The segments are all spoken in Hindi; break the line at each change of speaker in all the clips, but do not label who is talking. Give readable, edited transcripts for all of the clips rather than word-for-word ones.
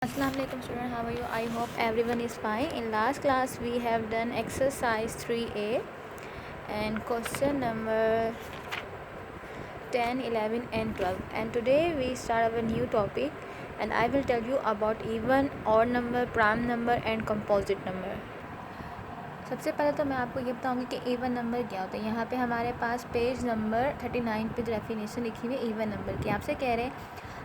Assalamu alaikum student, how are you? I hope everyone is fine. In last class we have done exercise 3a and question number 10, 11 and 12, and today we start our new topic and I will tell you about even, odd number, prime number and composite number. सबसे पहले तो मैं आपको ये बताऊंगी कि इवन नंबर क्या होता है। यहाँ पे हमारे पास पेज नंबर 39 पे डेफिनेशन लिखी हुई है इवन नंबर की। आपसे कह रहे हैं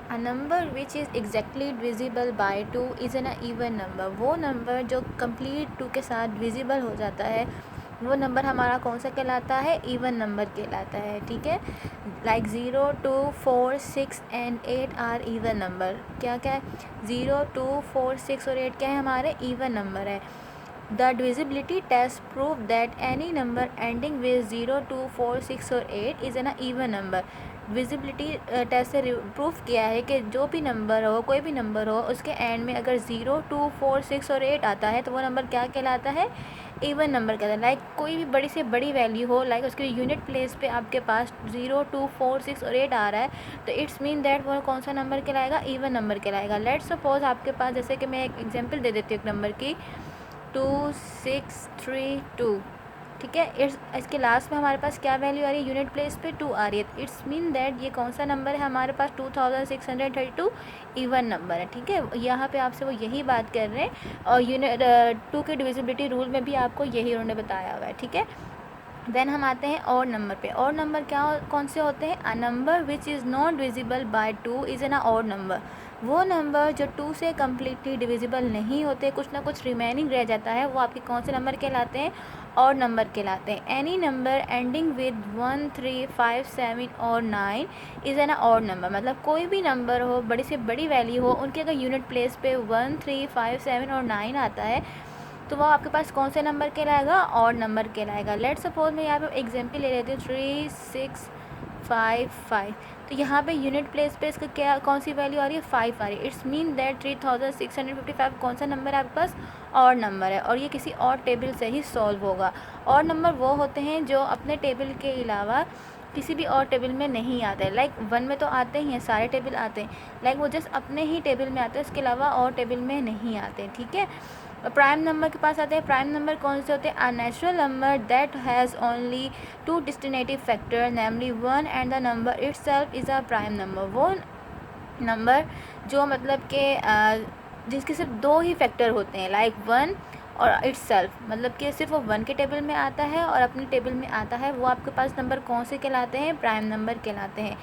a number which is exactly divisible by 2 is an even number. वो नंबर जो कंप्लीट 2 के साथ डिविजिबल हो जाता है वो नंबर हमारा कौन सा कहलाता है? इवन नंबर कहलाता है। ठीक है, like 0, 2, 4, 6 and 8 are even number. क्या क्या है? 0, 2, 4, 6 और 8 क्या है? हमारे इवन नंबर है। The divisibility test proved that any number ending with 0, 2, 4, 6 और 8 is an even number। Divisibility test से प्रूफ किया है कि जो भी नंबर हो, कोई भी नंबर हो, उसके एंड में अगर 0, 2, 4, 6 और 8 आता है तो वो नंबर क्या कहलाता है? इवन नंबर कहलाता है। लाइक कोई भी बड़ी से बड़ी वैल्यू हो, लाइक उसके यूनिट प्लेस पे आपके पास 0, 2, 4, 6 और 8 आ रहा है तो इट्स मीन दैट वो कौन सा नंबर कहलाएगा? इवन नंबर कहलाएगा। लेट सपोज आपके पास, जैसे कि मैं एक एग्जाम्पल दे देती हूँ एक नंबर की, 2632। ठीक है, इसके लास्ट में हमारे पास क्या वैल्यू आ रही है? यूनिट प्लेस पे 2 आ रही है। इट्स मीन दैट ये कौन सा नंबर है हमारे पास? 2632 इवन नंबर है। ठीक है, यहाँ पे आपसे वो यही बात कर रहे हैं और यूनिट 2 के डिविजिबिलिटी रूल में भी आपको यही उन्होंने बताया हुआ है। ठीक है, देन हम आते हैं और नंबर पे। और नंबर कौन से होते हैं? A number which is not divisible by 2 is an odd number. वो नंबर जो 2 से कम्प्लीटली डिविजिबल नहीं होते, कुछ ना कुछ रिमेनिंग रह जाता है, वो आपके कौन से नंबर कहलाते हैं? ऑड नंबर कहलाते हैं। एनी नंबर एंडिंग विद 1, 3, 5, 7 और 9 इज़ एन ऑड नंबर। मतलब कोई भी नंबर हो, बड़ी से बड़ी वैल्यू हो, उनके अगर यूनिट प्लेस पे 1, 3, 5, 7 और 9 आता है तो वो आपके पास कौन से नंबर कहलाएगा? ऑड नंबर कहलाएगा। लेट सपोज मैं यहाँ पे एग्जाम्पल ले लेती हूँ 3, 6, 5, 5। तो यहाँ पे यूनिट प्लेस पे इसका क्या, कौन सी वैल्यू आ रही है? 5 आ रही है। इट्स मीन दैट 3655 कौन सा नंबर है आपके पास? ऑड नंबर है और ये किसी और टेबल से ही सॉल्व होगा। ऑड नंबर वो होते हैं जो अपने टेबल के अलावा किसी भी और टेबल में नहीं आते हैं। लाइक 1 में तो आते ही हैं, सारे टेबल आते हैं, लाइक वो जस्ट अपने ही टेबल में आते हैं, उसके अलावा और टेबल में नहीं आते। ठीक है, प्राइम नंबर के पास आते हैं। प्राइम नंबर कौन से होते हैं? A natural number that has only 2 distinctive factor namely 1 and the number itself is a prime number. वो नंबर जो मतलब कि जिसके सिर्फ 2 ही फैक्टर होते हैं, लाइक 1 और इटसेल्फ, मतलब कि सिर्फ वो 1 के टेबल में आता है और अपने टेबल में आता है, वो आपके पास नंबर कौन से कहलाते हैं? प्राइम नंबर कहलाते हैं।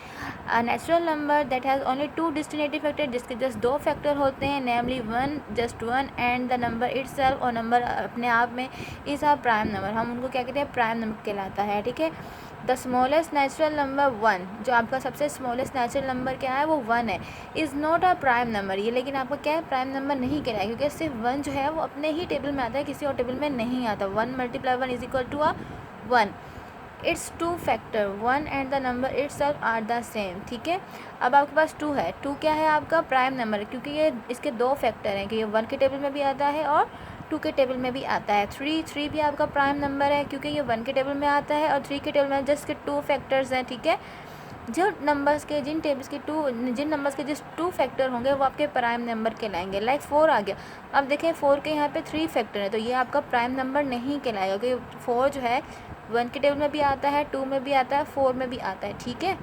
A natural number that has only 2 distinctive factor, जिसके जस्ट 2 फैक्टर होते हैं, namely 1, just 1 and the number itself, और नंबर अपने आप में इज़ अ प्राइम नंबर। हम उनको क्या कहते हैं? प्राइम नंबर कहलाता है। ठीक है, द स्मॉलेस्ट नेचुरल नंबर 1, जो आपका सबसे स्मॉलेस्ट नेचुरल नंबर क्या है? वो 1 है। Is not a prime number, ये लेकिन आपका क्या है? प्राइम नंबर नहीं कहलाएगा, क्योंकि सिर्फ 1 जो है वो अपने ही टेबल में आता है, किसी और टेबल में नहीं आता। 1 × 1 is equal to 1। It's 2 factor 1 and the number itself are the same. ठीक है, अब आपके पास 2 है, 2 क्या है? आपका प्राइम नंबर है, क्योंकि ये इसके 2 फैक्टर हैं कि ये 1 के टेबल में भी आता है और 2 के टेबल में भी आता है। 3 भी आपका प्राइम नंबर है, क्योंकि ये 1 के टेबल में आता है और 3 के टेबल में, जस्ट के 2 फैक्टर्स हैं। ठीक है, जो नंबर्स के जिन नंबर्स के जिस 2 फैक्टर होंगे वो आपके प्राइम नंबर कहलाएंगे। लाइक 4 आ गया, अब देखें 4 के यहाँ पे 3 फैक्टर है, तो ये आपका प्राइम नंबर नहीं कहलाएगा, क्योंकि 4 जो है 1 के टेबल में भी आता है, 2 में भी आता है, 4 में भी आता है। ठीक है,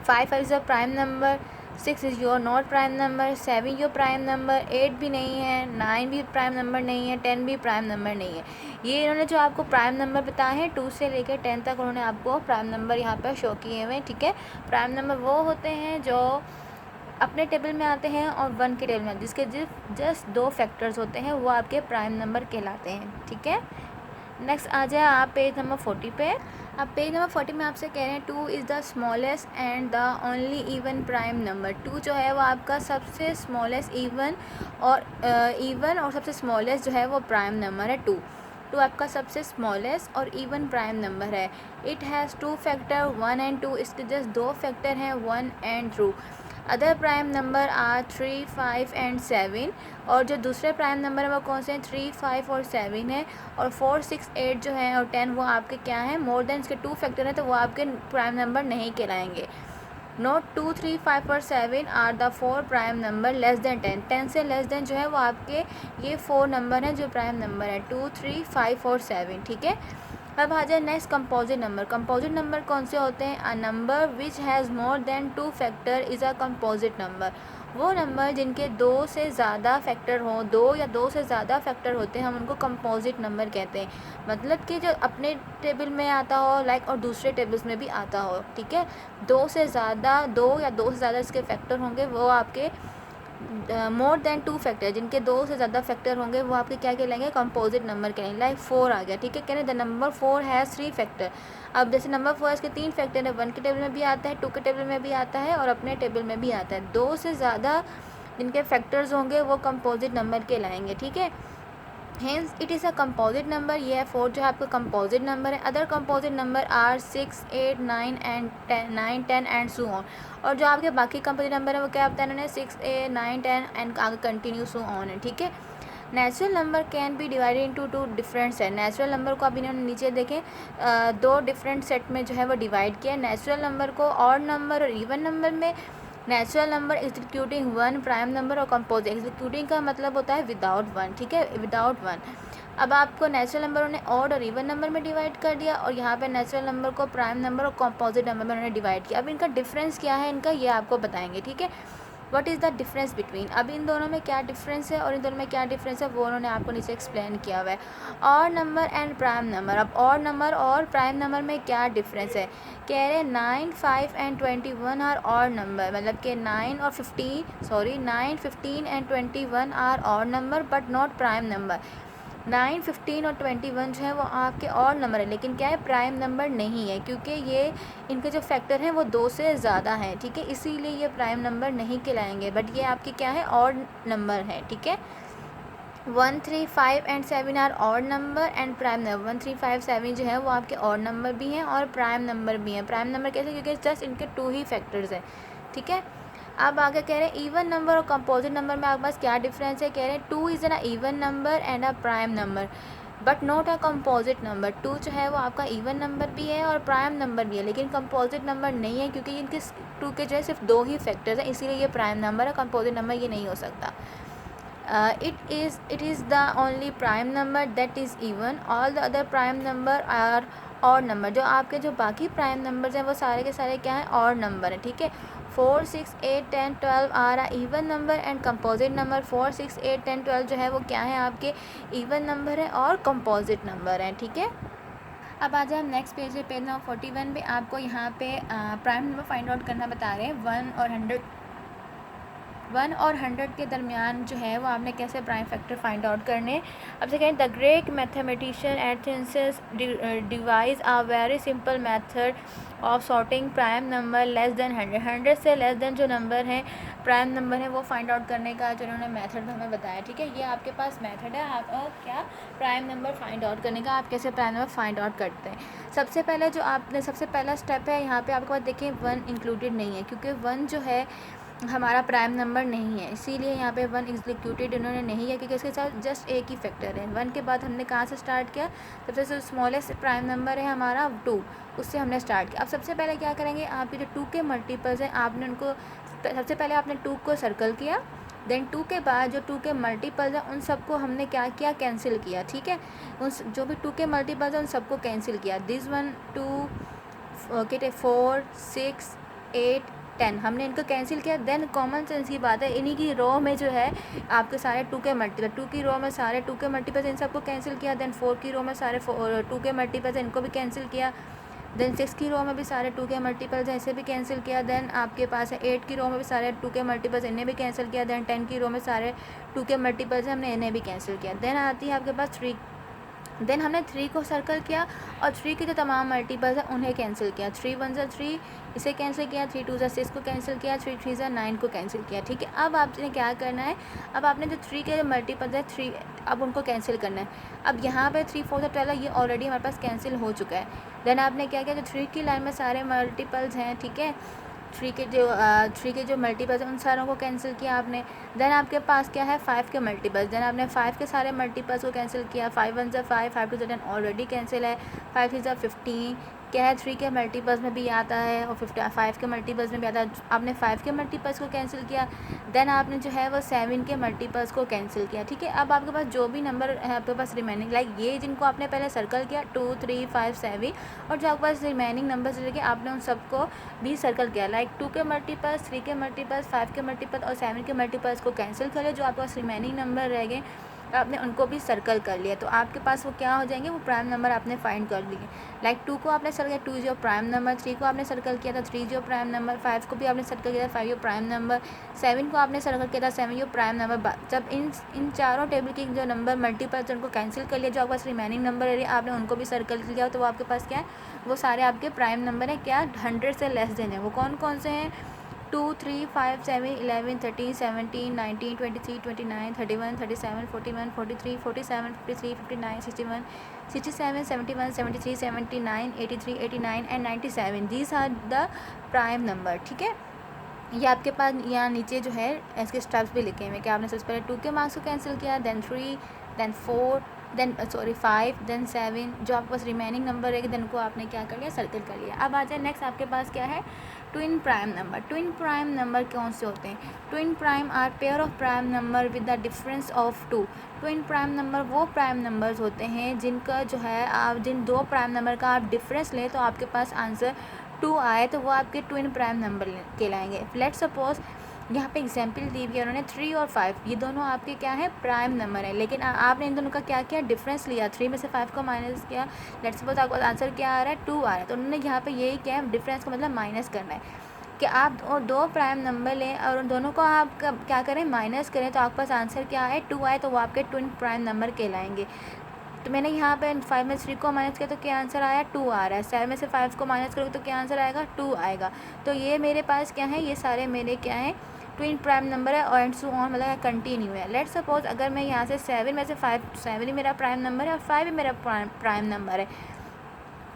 5 is a prime number, 6 is your not prime number, 7 your prime number, 8 भी नहीं है, 9 भी प्राइम नंबर नहीं है, 10 भी प्राइम नंबर नहीं है। ये इन्होंने जो आपको प्राइम नंबर बताए हैं 2 से लेकर 10 तक, उन्होंने आपको प्राइम नंबर यहाँ पर शो किए हुए हैं। ठीक है, प्राइम नंबर वो होते हैं जो अपने टेबल में आते हैं और 1 के टेबल में, जिसके जस्ट 2 फैक्टर्स होते हैं, वो आपके प्राइम नंबर कहलाते हैं। ठीक है, नेक्स्ट आ जाए आप पेज नंबर 40 पे। अब पेज नंबर 40 में आपसे कह रहे हैं 2 is the smallest and the only even prime number. 2 जो है वो आपका सबसे स्मॉलेस्ट इवन और सबसे स्मॉलेस्ट जो है वो प्राइम नंबर है। 2 आपका सबसे स्मॉलेस्ट और इवन प्राइम नंबर है। इट हैज़ 2 फैक्टर 1 एंड 2, इसके जस्ट 2 फैक्टर हैं 1 and 2। Other prime number are 3, 5 and 7, और जो दूसरे प्राइम नंबर है वो कौन से हैं? 3, 5 और 7 है, और 4, 6, 8 जो हैं और 10 वो आपके क्या हैं? मोर देन इसके 2 फैक्टर हैं, तो वो आपके प्राइम नंबर नहीं कहलाएंगे। नोट 2, 3, 5 और 7 are the 4 prime number less than 10। 10 से लेस देन जो है वो आपके ये 4 नंबर हैं जो प्राइम नंबर है, 2, 3, 5 और 7, ठीक है। अब आ जाए next composite number. Composite number कौन से होते हैं? A number which has more than 2 factor is a composite number. वो नंबर जिनके 2 से ज़्यादा फैक्टर हों, 2 या 2 से ज़्यादा फैक्टर होते हैं, हम उनको कंपोजिट नंबर कहते हैं। मतलब कि जो अपने टेबल में आता हो लाइक और दूसरे टेबल्स में भी आता हो, ठीक है। 2 से ज़्यादा, 2 या 2 से ज़्यादा इसके फैक्टर होंगे वो आपके मोर देन 2 फैक्टर, जिनके 2 से ज़्यादा फैक्टर होंगे वो आपके क्या कहलाएंगे? कंपोजिट नंबर कहलाएंगे। लाइक 4 आ गया, ठीक है। कह रहे द नंबर 4 हैज़ 3 फैक्टर। अब जैसे नंबर 4 इसके 3 फैक्टर है, 1 के टेबल में भी आता है, 2 के टेबल में भी आता है और अपने टेबल में भी आता है। 2 से ज़्यादा जिनके फैक्टर्स होंगे वो कंपोजिट नंबर कहलाएंगे, ठीक है। Hence it is a composite number. ये है 4 जो है आपका कंपोजिट नंबर है। Other composite number are 6, 8, 9 and 10 and so on. और जो आपके बाकी कंपोजिट नंबर है वो क्या बताया इन्होंने? 6, 8, 9, 10 एंड आगे कंटिन्यू सो ऑन है, ठीक है। Natural number can be divided into 2 different set. Natural number को अभी इन्होंने नीचे देखें 2 डिफरेंट सेट में जो है वो डिवाइड किया। नेचुरल नंबर को ऑड नंबर और इवन नंबर में। Natural number executing 1 prime number और कंपोजिट। एग्जीक्यूटिंग का मतलब होता है विदाउट 1, ठीक है, विदाउट 1। अब आपको नेचुरल नंबर ने ऑड और इवन नंबर में डिवाइड कर दिया और यहाँ पे नेचुरल नंबर को प्राइम नंबर और कंपोजिट नंबर में उन्होंने डिवाइड किया। अब इनका डिफरेंस क्या है इनका, ये आपको बताएंगे, ठीक है। What is the difference between. अब इन दोनों में क्या डिफरेंस है और इन दोनों में क्या डिफरेंस है वो उन्होंने आपको नीचे एक्सप्लेन किया हुआ है। Odd number and prime number. अब ऑड नंबर और प्राइम नंबर में क्या डिफरेंस है? कह रहे 9, 5 एंड 21 आर ऑड नंबर। मतलब कि 9 और 15 and 21 are odd number but not prime number. 9, 15 और 21 जो है वो आपके ऑड नंबर है, लेकिन क्या है? प्राइम नंबर नहीं है, क्योंकि ये इनके जो फैक्टर हैं वो 2 से ज़्यादा हैं, ठीक है। इसीलिए ये प्राइम नंबर नहीं कहलाएंगे, बट ये आपके क्या है? ऑड नंबर है, ठीक है। 1, 3, 5 and 7 are odd number and prime number. 1, 3, 5, 7 जो है वो आपके ऑड नंबर भी हैं और प्राइम नंबर भी हैं। प्राइम नंबर कैसे? क्योंकि जस्ट इनके 2 ही फैक्टर्स हैं, ठीक है। अब आगे कह रहे हैं इवन नंबर और कंपोजिट नंबर में आपके पास क्या डिफरेंस है? कह रहे हैं 2 is an even number and a prime number but not a composite number. 2 जो है वो आपका इवन नंबर भी है और प्राइम नंबर भी है, लेकिन कंपोजिट नंबर नहीं है, क्योंकि इनके 2 के जो है सिर्फ 2 ही फैक्टर्स हैं, इसीलिए ये प्राइम नंबर है। कंपोजिट नंबर ये नहीं हो सकता। it is the only prime number that is even. all the other prime number are odd number. जो आपके जो बाकी प्राइम नंबर्स हैं वो सारे के सारे क्या हैं? ऑड नंबर है, ठीक है। 4, 6, 8, 10, 12 are even number and composite number. 4, 6, 8, 10, 12 जो है वो क्या है? आपके इवन नंबर है और कंपोजिट नंबर है, ठीक है। अब आ जाए हम नेक्स्ट पेज पे, पेज नंबर 41 पे आपको यहाँ पे प्राइम नंबर फाइंड आउट करना बता रहे हैं। 1 और 100 के दरमियान जो है वो आपने कैसे प्राइम फैक्टर फाइंड आउट करने। अब से कहें द ग्रेट मैथमेटिशियन एथेंसिस devise a very simple method of sorting prime number less than 100। 100 से लेस देन जो नंबर हैं प्राइम नंबर है वो फाइंड आउट करने का जो उन्होंने मेथड हमें बताया, ठीक है। ये आपके पास मेथड है आपका क्या? प्राइम नंबर फाइंड आउट करने का। आप कैसे प्राइम नंबर फाइंड आउट करते हैं? सबसे पहले जो आपने सबसे पहला स्टेप है यहाँ पे आपके पास देखिए 1 इंक्लूडेड नहीं है, क्योंकि 1 जो है हमारा प्राइम नंबर नहीं है, इसीलिए यहाँ पे 1 एग्जीक्यूटेड इन्होंने नहीं है, क्योंकि इसके साथ जस्ट एक ही फैक्टर है। 1 के बाद हमने कहाँ से स्टार्ट किया? सबसे स्मॉलेस्ट प्राइम नंबर है हमारा 2, उससे हमने स्टार्ट किया। अब सबसे पहले क्या करेंगे? आपके जो 2 के मल्टीपल्स हैं आपने उनको सबसे पहले आपने 2 को सर्कल किया, देन 2 के बाद जो 2 के मल्टीपल्स हैं उन सबको हमने क्या किया? कैंसिल किया, ठीक है। उन जो भी 2 के मल्टीपल्स हैं उन सबको कैंसिल किया। दिस 1, 2, 4, 6, 8, 10 हमने इनको कैंसिल किया। देन कॉमन सेंस की बात है, इन्हीं की रो में जो है आपके सारे 2 के मल्टीपल, 2 की रो में सारे 2 के मल्टीपल्स इन सबको कैंसिल किया। देन 4 की रो में सारे 2 के मल्टीपल्स इनको भी कैंसिल किया। देन 6 की रो में भी सारे 2 के मल्टीपल्स हैं, इसे भी कैंसिल किया। देन आपके पास है 8 की रो में भी सारे 2 के मल्टीपल्स, इन्हें भी कैंसिल किया। देन 10 की रो में सारे 2 के मल्टीपल्स हैं, हमने इन्हें भी कैंसिल किया। देन आती है आपके पास 3। देन हमने 3 को सर्कल किया और 3 के जो तमाम मल्टीपल्स हैं उन्हें कैंसिल किया। 3 1 ज़ा 3 इसे कैंसिल किया, 3 2 ज़ा 6 को कैंसिल किया, 3 3 ज़ा 9 को कैंसिल किया, ठीक है। अब आपने क्या करना है? अब आपने जो 3 के मल्टीपल्स है 3 अब उनको कैंसिल करना है। अब यहाँ पे 3 4 12 ये ऑलरेडी हमारे पास कैंसिल हो चुका है। देन आपने क्या किया? जो 3 की लाइन में सारे मल्टीपल्स हैं, ठीक है, 3 के जो मल्टीपल्स हैं उन सारों को कैंसिल किया आपने। देन आपके पास क्या है? 5 के मल्टीपल्स। देन आपने 5 के सारे मल्टीपल्स को कैंसिल किया। 5 1 ज़ा 5, 5 2 ज़ा 10 ऑलरेडी कैंसिल है। 5 3 ज़ा 15, क्या है 3 के मल्टीपल्स में भी आता है और 5 के मल्टीपल्स में भी आता है। आपने 5 के मल्टीपल्स को कैंसिल किया, देन आपने जो है वो 7 के मल्टीपल्स को कैंसिल किया, ठीक है। अब आपके पास जो भी नंबर है आपके पास रिमेनिंग, लाइक ये जिनको आपने पहले सर्कल किया 2, 3, 5, 7, और जो आपके पास रिमेनिंग नंबर्स लेके आपने उन सबको भी सर्कल किया, लाइक 2 के मल्टीपल्स, 3 के मल्टीपल्स, 5 के मल्टीपल्स और 7 के मल्टीपल्स को कैंसिल कर लिया। जो आपके पास रिमेनिंग नंबर रह गए आपने उनको भी सर्कल कर लिया, तो आपके पास वो क्या हो जाएंगे, वो प्राइम नंबर आपने फाइंड कर लिए। लाइक 2 को आपने सर्कल किया, 2 जो प्राइम नंबर, 3 को आपने सर्कल किया था, 3 जो प्राइम नंबर, 5 को भी आपने सर्कल किया था, 5 जो प्राइम नंबर, 7 को आपने सर्कल किया था, 7 जो प्राइम नंबर। जब इन चारों टेबल की जो नंबर मल्टीपल्स उनको कैंसिल कर लिया, जो आपके पास रिमेनिंग नंबर है आपने उनको भी सर्कल किया, तो वो आपके पास क्या है, वो सारे आपके प्राइम नंबर है, क्या 100 से लेस देन है। वो कौन कौन से हैं, 2, 3, 5, 7, 11, 13, 17, 19, 23, 29, 31, 37, 41, 43, 47, 53, 59, 61, 67, 71, 73, 79, 83, 89 and 97। These are the prime number, ठीक है। ये आपके पास यहाँ नीचे जो है इसके स्टेप्स भी लिखे हुए कि आपने सबसे पहले 2 के मार्क्स को कैंसिल किया, देन 3, देन 4, देन 5, देन 7, जो आपके पास रिमेनिंग नंबर है देन को आपने क्या कर लिया, सर्कल कर लिया। अब आ जाए नेक्स्ट आपके पास क्या है, twin prime number. Twin prime number कौन से होते हैं, twin prime are pair of prime number with the difference of 2। Twin prime number वो प्राइम नंबर्स होते हैं जिनका जो है आप जिन दो प्राइम नंबर का आप डिफरेंस लें तो आपके पास आंसर 2 आए, तो वो आपके ट्विन प्राइम नंबर कहलाएंगे। लेट्स सपोज यहाँ पे एग्जाम्पल दी हुई है उन्होंने 3 और 5, ये दोनों आपके क्या है, प्राइम नंबर है, लेकिन आपने इन दोनों का क्या किया, डिफरेंस लिया, 3 में से 5 को माइनस किया। लेट्स सपोज आपको आंसर क्या आ रहा है, 2 आ रहा है, तो उन्होंने यहाँ पे यही क्या है, डिफरेंस का मतलब माइनस करना है कि आप दो प्राइम नंबर लें और उन दोनों को आप क्या करें, माइनस करें, तो आपके पास आंसर क्या है, 2 आए, तो वो आपके ट्विन प्राइम नंबर कहलाएंगे। तो मैंने यहाँ पे 5 में 3 को माइनस किया तो क्या आंसर आया, 2 आ रहा है। 7 में से 5 को माइनस करोगे तो क्या आंसर आएगा, 2 आएगा। तो ये मेरे पास क्या है, ये सारे मेरे क्या है, ट्विन प्राइम नंबर है और एंड सो ऑन, मतलब कंटिन्यू है। लेट्स सपोज अगर मैं यहाँ से 7 में से 5, 7 ही मेरा प्राइम नंबर है और 5 भी मेरा प्राइम नंबर है,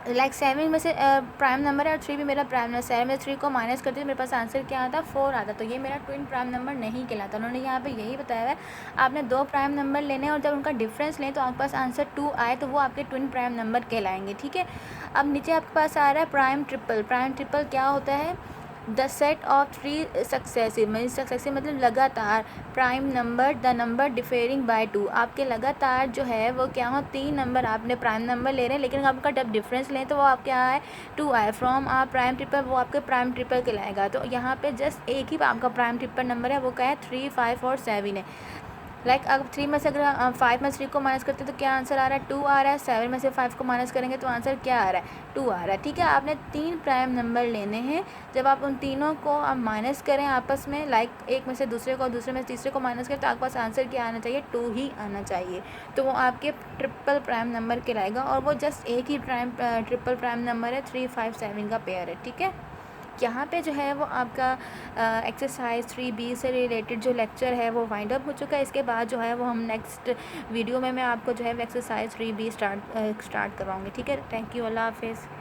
लाइक 7 में से प्राइम नंबर है और 3 भी मेरा प्राइम नंबर। 7 में 3 को माइनस करते तो मेरे पास आंसर क्या आता, 4 आता, तो ये मेरा ट्विन प्राइम नंबर नहीं कहलाता। उन्होंने यहाँ पे यही बताया है आपने दो प्राइम नंबर लेने हैं और जब उनका डिफरेंस लें तो आपके पास आंसर 2 आए, तो वो आपके ट्विन प्राइम नंबर कहलाएंगे, ठीक है। अब नीचे आपके पास आ रहा है प्राइम ट्रिपल। प्राइम ट्रिपल क्या होता है, the set of 3 successive, successive मतलब लगातार, prime number the number differing by 2। आपके लगातार जो है वो क्या हो, 3 नंबर आपने प्राइम नंबर ले रहे हैं लेकिन आपका जब डिफरेंस लें तो वो आप क्या आए, 2 आए, फ्रॉम आप प्राइम ट्रिपल, वो आपके प्राइम ट्रिपल कहलाएगा। तो यहाँ पे जस्ट एक ही आपका प्राइम ट्रिपल नंबर है, वो क्या है, 3, 5 और 7 है। लाइक अब 3 में से अगर 5 में 3 को माइनस करते हैं तो क्या आंसर आ रहा है, 2 आ रहा है। 7 में से 5 को माइनस करेंगे तो आंसर क्या आ रहा है, 2 आ रहा है, ठीक है। आपने 3 प्राइम नंबर लेने हैं, जब आप उन तीनों को आप माइनस करें आपस में, लाइक एक में से दूसरे को, दूसरे में तीसरे को माइनस करें, तो आपके पास आंसर क्या आना चाहिए, 2 ही आना चाहिए, तो वो आपके ट्रिपल प्राइम नंबर कहलाएगा। और वो जस्ट एक ही ट्रिपल प्राइम नंबर है, 3, 5, 7 का पेयर है, ठीक है। यहाँ पे जो है वो आपका एक्सरसाइज 3B से रिलेटेड जो लेक्चर है वो वाइंड अप हो चुका है। इसके बाद जो है वो हम नेक्स्ट वीडियो में मैं आपको जो है एक्सरसाइज 3B स्टार्ट करवाऊँगी, ठीक है। थैंक यू, अल्लाह हाफिज़।